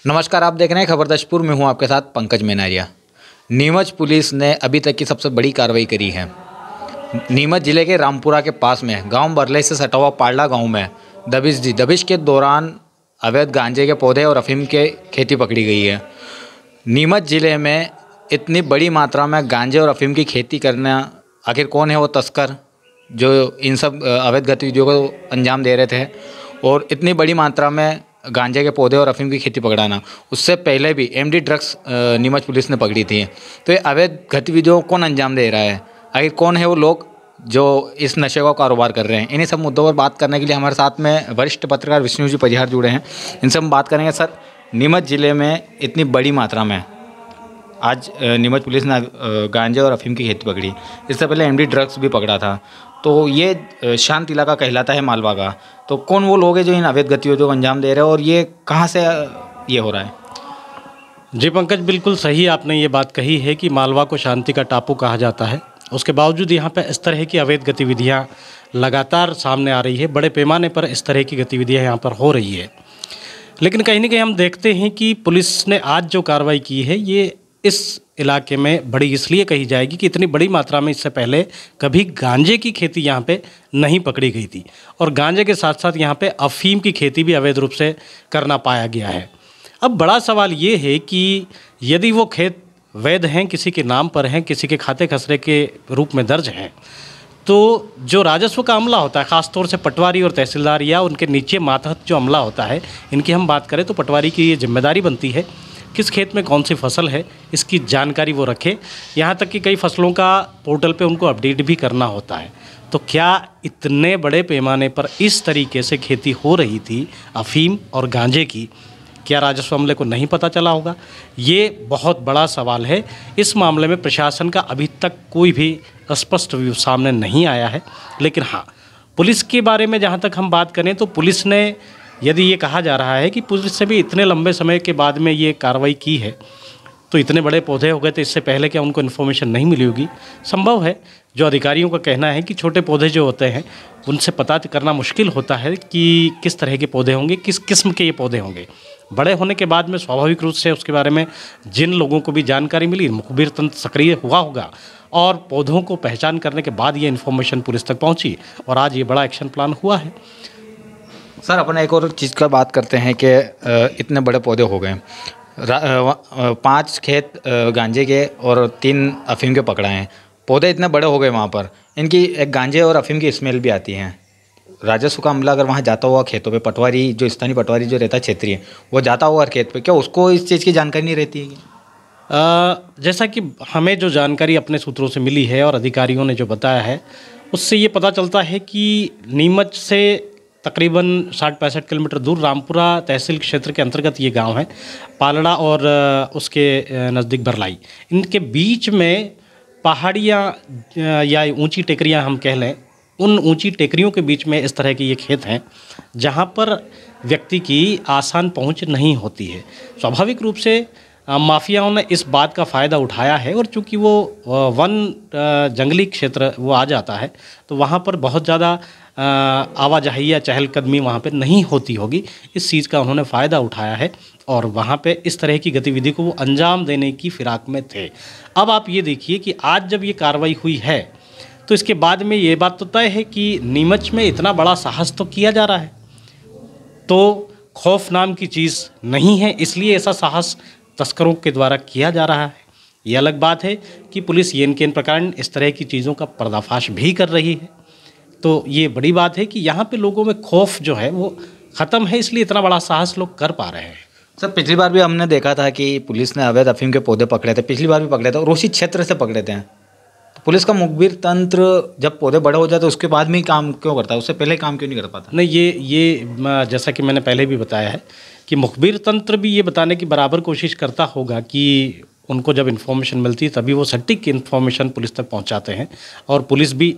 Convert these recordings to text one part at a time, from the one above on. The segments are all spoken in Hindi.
नमस्कार, आप देख रहे हैं खबर दशपुर में हूं आपके साथ पंकज मेनारिया। नीमच पुलिस ने अभी तक की सबसे बड़ी कार्रवाई करी है। नीमच जिले के रामपुरा के पास में गांव बरले से सटा हुआ पारला गांव में दबिश के दौरान अवैध गांजे के पौधे और अफीम के खेती पकड़ी गई है। नीमच जिले में इतनी बड़ी मात्रा में गांजे और अफीम की खेती करना, आखिर कौन है वो तस्कर जो इन सब अवैध गतिविधियों को अंजाम दे रहे थे, और इतनी बड़ी मात्रा में गांजे के पौधे और अफीम की खेती पकड़ाना, उससे पहले भी एमडी ड्रग्स नीमच पुलिस ने पकड़ी थी। तो ये अवैध गतिविधियों को कौन अंजाम दे रहा है, आखिर कौन है वो लोग जो इस नशे का कारोबार कर रहे हैं, इन्हीं सब मुद्दों पर बात करने के लिए हमारे साथ में वरिष्ठ पत्रकार विष्णु जी परिहार जुड़े हैं। इनसे हम बात करेंगे। सर, नीमच जिले में इतनी बड़ी मात्रा में आज नीमच पुलिस ने गांजे और अफीम की खेती पकड़ी, इससे पहले एमडी ड्रग्स भी पकड़ा था, तो ये शांत इलाका कहलाता है मालवा का। तो कौन वो लोग हैं जो इन अवैध गतिविधियों को अंजाम दे रहे हैं और ये कहाँ से ये हो रहा है? जी पंकज, बिल्कुल सही आपने ये बात कही है कि मालवा को शांति का टापू कहा जाता है। उसके बावजूद यहाँ पे इस तरह की अवैध गतिविधियाँ लगातार सामने आ रही है। बड़े पैमाने पर इस तरह की गतिविधियाँ यहाँ पर हो रही है। लेकिन कहीं ना कहीं हम देखते हैं कि पुलिस ने आज जो कार्रवाई की है ये इस इलाके में बड़ी इसलिए कही जाएगी कि इतनी बड़ी मात्रा में इससे पहले कभी गांजे की खेती यहाँ पे नहीं पकड़ी गई थी, और गांजे के साथ साथ यहाँ पे अफीम की खेती भी अवैध रूप से करना पाया गया है। अब बड़ा सवाल ये है कि यदि वो खेत वैध हैं, किसी के नाम पर हैं, किसी के खाते खसरे के रूप में दर्ज हैं, तो जो राजस्व का अमला होता है, ख़ासतौर से पटवारी और तहसीलदार या उनके नीचे मातहत जो अमला होता है, इनकी हम बात करें तो पटवारी की ये जिम्मेदारी बनती है किस खेत में कौन सी फसल है इसकी जानकारी वो रखे। यहाँ तक कि कई फसलों का पोर्टल पे उनको अपडेट भी करना होता है। तो क्या इतने बड़े पैमाने पर इस तरीके से खेती हो रही थी अफीम और गांजे की, क्या राजस्व अमले को नहीं पता चला होगा? ये बहुत बड़ा सवाल है। इस मामले में प्रशासन का अभी तक कोई भी स्पष्ट व्यू सामने नहीं आया है। लेकिन हाँ, पुलिस के बारे में जहाँ तक हम बात करें तो पुलिस ने, यदि ये कहा जा रहा है कि पुलिस से भी इतने लंबे समय के बाद में ये कार्रवाई की है, तो इतने बड़े पौधे हो गए तो इससे पहले क्या उनको इन्फॉर्मेशन नहीं मिली होगी? संभव है। जो अधिकारियों का कहना है कि छोटे पौधे जो होते हैं उनसे पता करना मुश्किल होता है कि किस तरह के पौधे होंगे, किस किस्म के ये पौधे होंगे। बड़े होने के बाद में स्वाभाविक रूप से उसके बारे में जिन लोगों को भी जानकारी मिली, मुखबिर तंत्र सक्रिय हुआ होगा और पौधों को पहचान करने के बाद ये इन्फॉर्मेशन पुलिस तक पहुँची और आज ये बड़ा एक्शन प्लान हुआ है। सर, अपने एक और चीज़ का बात करते हैं कि इतने बड़े पौधे हो गए, 5 खेत गांजे के और 3 अफीम के पकड़ाए हैं। पौधे इतने बड़े हो गए वहाँ पर, इनकी एक गांजे और अफीम की स्मेल भी आती है। राजस्व का अमला अगर वहाँ जाता हुआ खेतों पे, पटवारी जो स्थानीय पटवारी जो रहता है क्षेत्रीय, वो जाता हुआ खेत पे, क्या उसको इस चीज़ की जानकारी नहीं रहती है? जैसा कि हमें जो जानकारी अपने सूत्रों से मिली है और अधिकारियों ने जो बताया है, उससे ये पता चलता है कि नीमच से तकरीबन 60-65 किलोमीटर दूर रामपुरा तहसील क्षेत्र के अंतर्गत ये गांव है। पालड़ा और उसके नज़दीक बरलाई, इनके बीच में पहाड़ियाँ या ऊंची टेकरियाँ हम कह लें, उन ऊंची टेकरियों के बीच में इस तरह के ये खेत हैं जहां पर व्यक्ति की आसान पहुंच नहीं होती है। स्वाभाविक रूप से माफियाओं ने इस बात का फ़ायदा उठाया है, और चूंकि वो वन जंगली क्षेत्र वो आ जाता है तो वहाँ पर बहुत ज़्यादा आवाजाही या चहलकदमी वहाँ पे नहीं होती होगी। इस चीज़ का उन्होंने फ़ायदा उठाया है और वहाँ पे इस तरह की गतिविधि को वो अंजाम देने की फिराक में थे। अब आप ये देखिए कि आज जब ये कार्रवाई हुई है तो इसके बाद में ये बात तो तय है कि नीमच में इतना बड़ा साहस तो किया जा रहा है, तो खौफ नाम की चीज़ नहीं है, इसलिए ऐसा साहस तस्करों के द्वारा किया जा रहा है। ये अलग बात है कि पुलिस येन केन प्रकार इस तरह की चीज़ों का पर्दाफाश भी कर रही है। तो ये बड़ी बात है कि यहाँ पे लोगों में खौफ जो है वो ख़त्म है, इसलिए इतना बड़ा साहस लोग कर पा रहे हैं। सर, पिछली बार भी हमने देखा था कि पुलिस ने अवैध अफीम के पौधे पकड़े थे, पिछली बार भी पकड़े थे और उसी क्षेत्र से पकड़े थे। तो पुलिस का मुखबिर तंत्र जब पौधे बड़े हो जाते तो उसके बाद में ही काम क्यों करता है, उससे पहले काम क्यों नहीं कर पाता? नहीं, ये जैसा कि मैंने पहले भी बताया है कि मुखबिर तंत्र भी ये बताने की बराबर कोशिश करता होगा कि उनको जब इन्फॉर्मेशन मिलती है तभी वो सटीक इन्फॉर्मेशन पुलिस तक पहुंचाते हैं, और पुलिस भी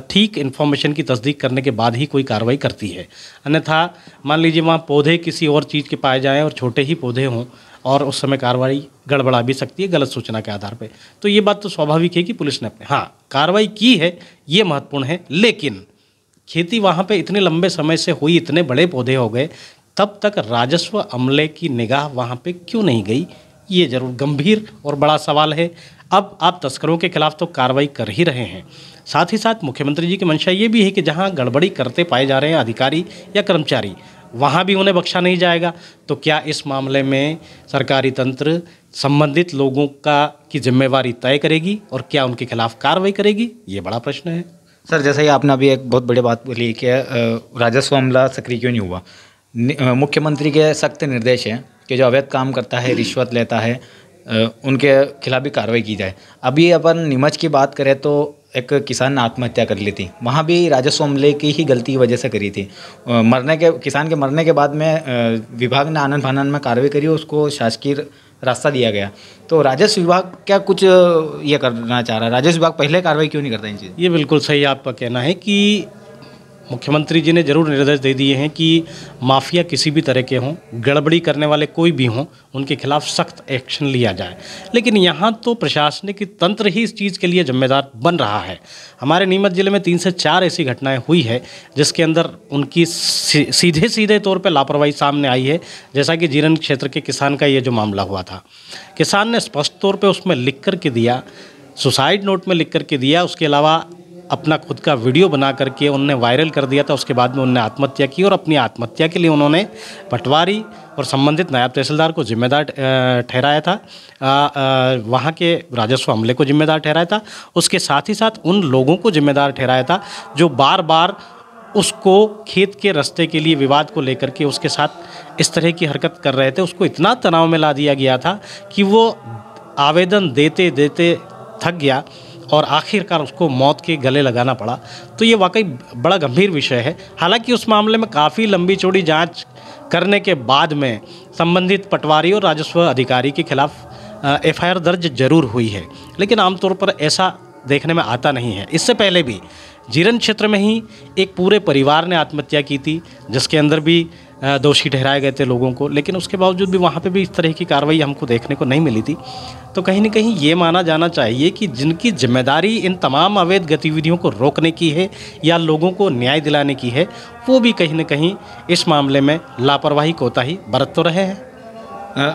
ठीक इन्फॉर्मेशन की तस्दीक करने के बाद ही कोई कार्रवाई करती है। अन्यथा मान लीजिए वहाँ पौधे किसी और चीज़ के पाए जाएं और छोटे ही पौधे हों और उस समय कार्रवाई गड़बड़ा भी सकती है गलत सूचना के आधार पे। तो ये बात तो स्वाभाविक है कि पुलिस ने अपने कार्रवाई की है, ये महत्वपूर्ण है। लेकिन खेती वहाँ पे इतने लंबे समय से हुई, इतने बड़े पौधे हो गए, तब तक राजस्व अमले की निगाह वहाँ पे क्यों नहीं गई? ये ज़रूर गंभीर और बड़ा सवाल है। अब आप तस्करों के खिलाफ तो कार्रवाई कर ही रहे हैं, साथ ही साथ मुख्यमंत्री जी की मंशा ये भी है कि जहाँ गड़बड़ी करते पाए जा रहे हैं अधिकारी या कर्मचारी, वहाँ भी उन्हें बख्शा नहीं जाएगा। तो क्या इस मामले में सरकारी तंत्र संबंधित लोगों की जिम्मेवारी तय करेगी और क्या उनके खिलाफ कार्रवाई करेगी? ये बड़ा प्रश्न है। सर, जैसा ही आपने अभी एक बहुत बड़ी बात बोली कि राजस्व अमला सक्रिय क्यों नहीं हुआ। मुख्यमंत्री के सख्त निर्देश हैं कि जो अवैध काम करता है, रिश्वत लेता है, उनके खिलाफ भी कार्रवाई की जाए। अभी अपन नीमच की बात करें तो एक किसान ने आत्महत्या कर ली थी, वहाँ भी राजस्व अमले की ही गलती की वजह से करी थी। किसान के मरने के बाद में विभाग ने आनन फानन में कार्रवाई करी, उसको शासकीय रास्ता दिया गया। तो राजस्व विभाग क्या कुछ ये करना चाह रहा है? राजस्व विभाग पहले कार्रवाई क्यों नहीं करता इन चीज़? ये बिल्कुल सही आपका कहना है कि मुख्यमंत्री जी ने ज़रूर निर्देश दे दिए हैं कि माफिया किसी भी तरह के हों, गड़बड़ी करने वाले कोई भी हों, उनके खिलाफ सख्त एक्शन लिया जाए। लेकिन यहाँ तो प्रशासनिक तंत्र ही इस चीज़ के लिए जिम्मेदार बन रहा है। हमारे नीमच ज़िले में 3 से 4 ऐसी घटनाएं हुई है जिसके अंदर उनकी सीधे तौर पर लापरवाही सामने आई है। जैसा कि जीरन क्षेत्र के किसान का ये जो मामला हुआ था, किसान ने स्पष्ट तौर पर उसमें लिख कर के दिया, सुसाइड नोट में लिख कर के दिया, उसके अलावा अपना खुद का वीडियो बना करके उन्होंने वायरल कर दिया था। उसके बाद में उन्होंने आत्महत्या की और अपनी आत्महत्या के लिए उन्होंने पटवारी और संबंधित नायब तहसीलदार को जिम्मेदार ठहराया था, वहाँ के राजस्व अमले को जिम्मेदार ठहराया था। उसके साथ ही साथ उन लोगों को जिम्मेदार ठहराया था जो बार बार उसको खेत के रास्ते के लिए विवाद को लेकर के उसके साथ इस तरह की हरकत कर रहे थे। उसको इतना तनाव में ला दिया गया था कि वो आवेदन देते देते थक गया और आखिरकार उसको मौत के गले लगाना पड़ा। तो ये वाकई बड़ा गंभीर विषय है। हालांकि उस मामले में काफ़ी लंबी चौड़ी जांच करने के बाद में संबंधित पटवारी और राजस्व अधिकारी के खिलाफ एफआईआर दर्ज जरूर हुई है, लेकिन आमतौर पर ऐसा देखने में आता नहीं है। इससे पहले भी जीरन क्षेत्र में ही एक पूरे परिवार ने आत्महत्या की थी, जिसके अंदर भी दोषी ठहराए गए थे लोगों को, लेकिन उसके बावजूद भी वहाँ पे भी इस तरह की कार्रवाई हमको देखने को नहीं मिली थी। तो कहीं न कहीं ये माना जाना चाहिए कि जिनकी जिम्मेदारी इन तमाम अवैध गतिविधियों को रोकने की है या लोगों को न्याय दिलाने की है, वो भी कहीं न कहीं इस मामले में लापरवाही कोताही बरत तो रहे हैं।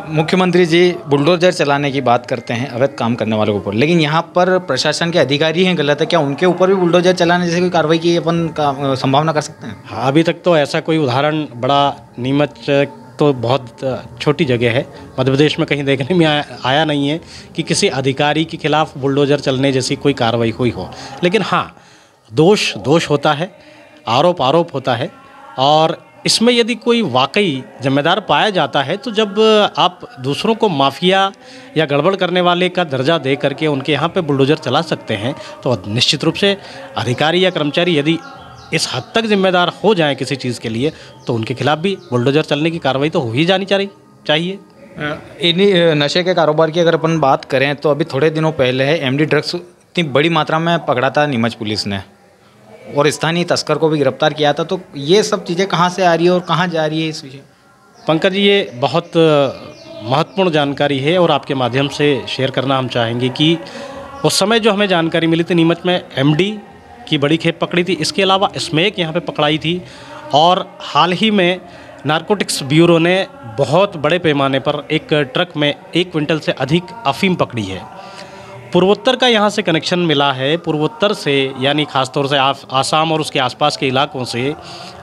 मुख्यमंत्री जी बुलडोजर चलाने की बात करते हैं अवैध काम करने वालों के ऊपर, लेकिन यहाँ पर प्रशासन के अधिकारी हैं गलत है। क्या उनके ऊपर भी बुलडोजर चलाने जैसे कोई कार्रवाई की अपन का संभावना कर सकते हैं? हाँ, अभी तक तो ऐसा कोई उदाहरण बड़ा नीमच तो बहुत छोटी जगह है, मध्य प्रदेश में कहीं देखने में आया नहीं है कि किसी अधिकारी के खिलाफ बुलडोजर चलने जैसी कोई कार्रवाई हुई हो। लेकिन हाँ, दोष होता है, आरोप होता है, और इसमें यदि कोई वाकई जिम्मेदार पाया जाता है तो जब आप दूसरों को माफिया या गड़बड़ करने वाले का दर्जा दे करके उनके यहाँ पे बुलडोजर चला सकते हैं, तो निश्चित रूप से अधिकारी या कर्मचारी यदि इस हद तक जिम्मेदार हो जाए किसी चीज़ के लिए, तो उनके खिलाफ भी बुलडोजर चलने की कार्रवाई तो हो ही जानी चाहिए। इन्हीं नशे के कारोबार की अगर अपन बात करें तो अभी थोड़े दिनों पहले एमडी ड्रग्स इतनी बड़ी मात्रा में पकड़ा था नीमच पुलिस ने, और स्थानीय तस्कर को भी गिरफ्तार किया था। तो ये सब चीज़ें कहाँ से आ रही है और कहाँ जा रही है इस विषय? पंकज जी, ये बहुत महत्वपूर्ण जानकारी है और आपके माध्यम से शेयर करना हम चाहेंगे कि उस समय जो हमें जानकारी मिली थी, नीमच में एमडी की बड़ी खेप पकड़ी थी, इसके अलावा स्मैक यहाँ पे पकड़ाई थी, और हाल ही में नारकोटिक्स ब्यूरो ने बहुत बड़े पैमाने पर एक ट्रक में 1 क्विंटल से अधिक अफीम पकड़ी है। पूर्वोत्तर का यहाँ से कनेक्शन मिला है। पूर्वोत्तर से यानी ख़ासतौर से आसाम और उसके आसपास के इलाकों से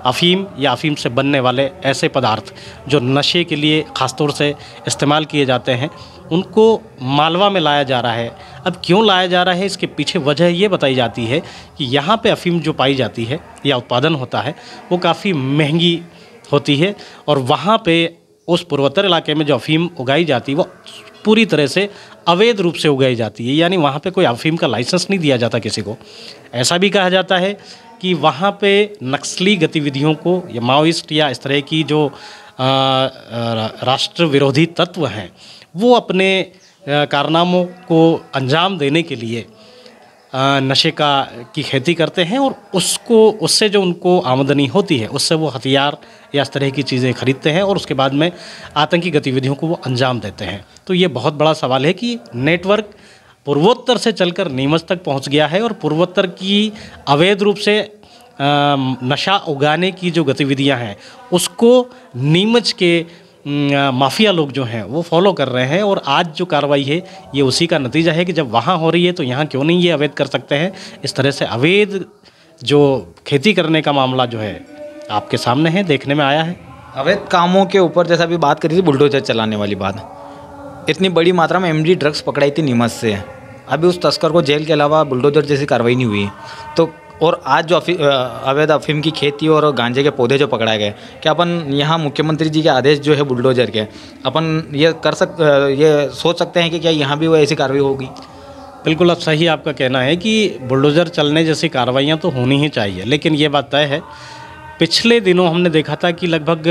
अफ़ीम या अफ़ीम से बनने वाले ऐसे पदार्थ जो नशे के लिए ख़ासतौर से इस्तेमाल किए जाते हैं, उनको मालवा में लाया जा रहा है। अब क्यों लाया जा रहा है, इसके पीछे वजह ये बताई जाती है कि यहाँ पे अफ़ीम जो पाई जाती है या उत्पादन होता है वो काफ़ी महंगी होती है, और वहाँ पे उस पूर्वोत्तर इलाके में जो अफ़ीम उगाई जाती है वो पूरी तरह से अवैध रूप से उगाई जाती है, यानी वहाँ पे कोई अफ़ीम का लाइसेंस नहीं दिया जाता किसी को। ऐसा भी कहा जाता है कि वहाँ पे नक्सली गतिविधियों को या माओइस्ट या इस तरह की जो राष्ट्र विरोधी तत्व हैं वो अपने कारनामों को अंजाम देने के लिए नशे की खेती करते हैं, और उससे जो उनको आमदनी होती है उससे वो हथियार या इस तरह की चीज़ें खरीदते हैं और उसके बाद में आतंकी गतिविधियों को वो अंजाम देते हैं। तो ये बहुत बड़ा सवाल है कि नेटवर्क पूर्वोत्तर से चलकर नीमच तक पहुंच गया है और पूर्वोत्तर की अवैध रूप से नशा उगाने की जो गतिविधियां हैं उसको नीमच के माफिया लोग जो हैं वो फॉलो कर रहे हैं। और आज जो कार्रवाई है ये उसी का नतीजा है कि जब वहाँ हो रही है तो यहाँ क्यों नहीं ये अवैध कर सकते हैं। इस तरह से अवैध जो खेती करने का मामला जो है आपके सामने है, देखने में आया है। अवैध कामों के ऊपर जैसा अभी बात करी थी बुलडोजर चलाने वाली बात, इतनी बड़ी मात्रा में एमडी ड्रग्स पकड़ाई थी नीमच से, अभी उस तस्कर को जेल के अलावा बुलडोजर जैसी कार्रवाई नहीं हुई। तो और आज जो अवैध अफीम की खेती और गांजे के पौधे जो पकड़ाए गए, क्या अपन यहाँ मुख्यमंत्री जी के आदेश जो है बुलडोजर के, अपन ये सोच सकते हैं कि क्या यहाँ भी वो ऐसी कार्रवाई होगी? बिल्कुल, अब सही आपका कहना है कि बुलडोज़र चलने जैसी कार्रवाइयाँ तो होनी ही चाहिए, लेकिन ये बात तय है पिछले दिनों हमने देखा था कि लगभग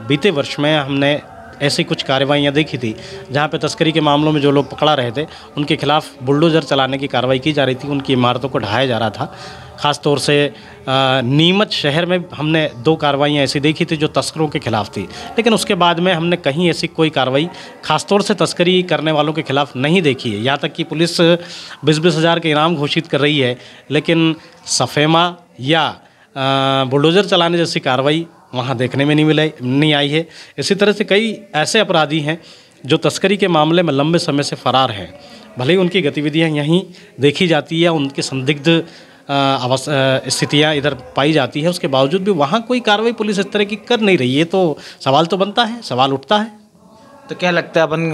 बीते वर्ष में हमने ऐसी कुछ कार्रवाइयाँ देखी थी जहाँ पे तस्करी के मामलों में जो लोग पकड़ा रहे थे उनके खिलाफ बुलडोज़र चलाने की कार्रवाई की जा रही थी, उनकी इमारतों को ढहाया जा रहा था। ख़ास तौर से नीमच शहर में हमने 2 कार्रवाइयाँ ऐसी देखी थी जो तस्करों के खिलाफ थी, लेकिन उसके बाद में हमने कहीं ऐसी कोई कार्रवाई ख़ासतौर से तस्करी करने वालों के खिलाफ नहीं देखी है। यहाँ तक कि पुलिस 20-20 हज़ार के इनाम घोषित कर रही है, लेकिन सफेमा या बुलडोज़र चलाने जैसी कार्रवाई वहाँ देखने में नहीं आई है। इसी तरह से कई ऐसे अपराधी हैं जो तस्करी के मामले में लंबे समय से फरार हैं, भले ही उनकी गतिविधियाँ यहीं देखी जाती है, उनकी संदिग्ध स्थितियाँ इधर पाई जाती है, उसके बावजूद भी वहाँ कोई कार्रवाई पुलिस इस तरह की कर नहीं रही है। तो सवाल तो बनता है, सवाल उठता है। तो क्या लगता है अपन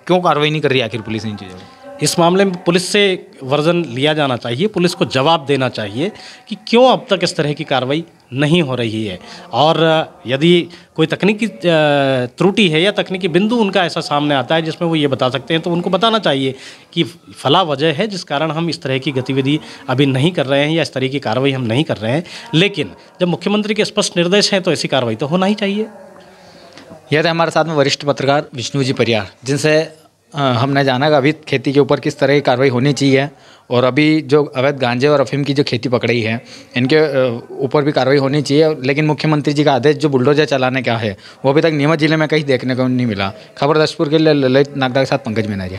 क्यों कार्रवाई नहीं कर रही आखिर पुलिस इन चीज़ों में? इस मामले में पुलिस से वर्जन लिया जाना चाहिए, पुलिस को जवाब देना चाहिए कि क्यों अब तक इस तरह की कार्रवाई नहीं हो रही है। और यदि कोई तकनीकी त्रुटि है या तकनीकी बिंदु उनका ऐसा सामने आता है जिसमें वो ये बता सकते हैं, तो उनको बताना चाहिए कि फला वजह है जिस कारण हम इस तरह की गतिविधि अभी नहीं कर रहे हैं या इस तरह की कार्रवाई हम नहीं कर रहे हैं। लेकिन जब मुख्यमंत्री के स्पष्ट निर्देश हैं तो ऐसी कार्रवाई तो होना ही चाहिए। यह थे हमारे साथ में वरिष्ठ पत्रकार विष्णु जी परियार, जिनसे हमने जाना कि अभी खेती के ऊपर किस तरह की कार्रवाई होनी चाहिए और अभी जो अवैध गांजे और अफीम की जो खेती पकड़ी है इनके ऊपर भी कार्रवाई होनी चाहिए। लेकिन मुख्यमंत्री जी का आदेश जो बुलडोजर चलाने का है वो अभी तक नीमच जिले में कहीं देखने को नहीं मिला। खबर 10 के लिए ललित नागदा के साथ पंकज मेनारिया।